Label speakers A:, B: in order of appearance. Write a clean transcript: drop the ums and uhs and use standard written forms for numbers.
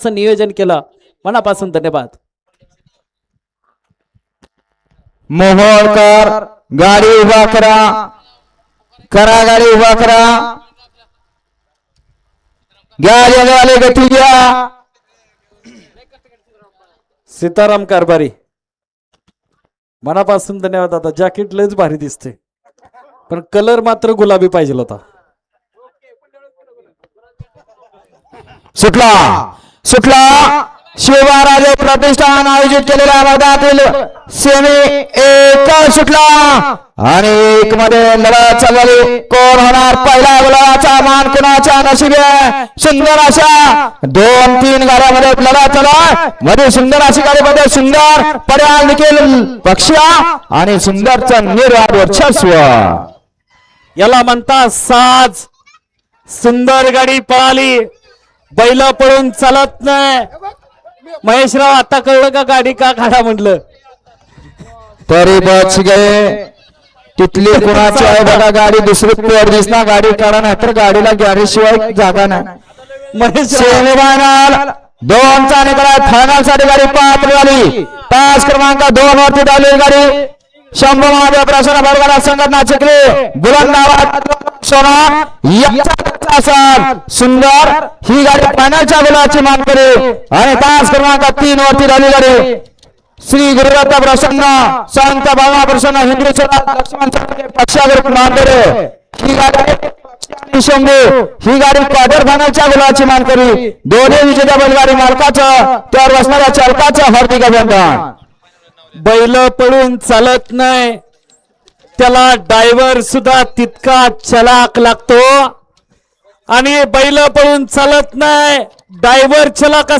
A: नियोजन केलं मनापासून धन्यवाद.
B: मोहोळकर गाडी उभा करा, करा गाडी उभा करा, गाडी गती घ्या.
A: सीताराम कारभारी मनापासून धन्यवाद. आता जॅकेट लयच भारी दिसते पण कलर मात्र गुलाबी पाहिजे होता.
B: सुटला सुटला शिवराजे प्रतिष्ठान आयोजित केलेल्या मैदानातील सेमी एक सुटला आणि एक मध्ये लढत चालली. कोण होणार पहिला गुलाबाचा मान कुणाच्या नशिबी आहे. सुंदर अशा 2-3 गाड्यामध्ये लढत चालू मध्ये सुंदर अशी गाडीमध्ये सुंदर पर्याय देखील पक्ष्या आणि सुंदरचं निर्वाद वर्चस्व
A: याला म्हणता साज. सुंदर गाडी पळाली, बैल पळून चालत नाही. महेशराव आता कळलं का गाडी का काढा म्हटलं.
B: तरी बच गे तिथली कुणाची आहे बघा गाडी. दुसरी पेड दिसणार गाडी काढा नाही तर गाडीला गॅरेज शिवाय जागा नाही. सेमीफायनल 2चा निकाल फायनल साठी गाडी पात्र झाली. तास क्रमांक 2 वरती धावलेली गाडी शंभू महादेव प्रसन्न बरगडा संघटना चिखली बुलंद आवाज सोना सुंदर ही गाडी फायनलच्या गुलाची मान करी आणि तास क्रमांक 3 वरती झाली गाडी श्री गुरुदत्त प्रसन्न संत बाबा प्रसन्न हिंदू लक्ष्मण पक्षावर मानकरे ही गाडी शंभू ही गाडी क्वार्टर फायनलच्या गुलाची मान करी. दोन्ही विजेत्या बैलगाडी मालकाचं त्यावर बसणाऱ्या चालकाचं हार्दिक अभिनंदन.
A: बैल पळून चालत नाही त्याला ड्रायव्हर सुद्धा तितका चलाक लागतो आणि बैल पळून चालत नाही ड्रायव्हर चलाक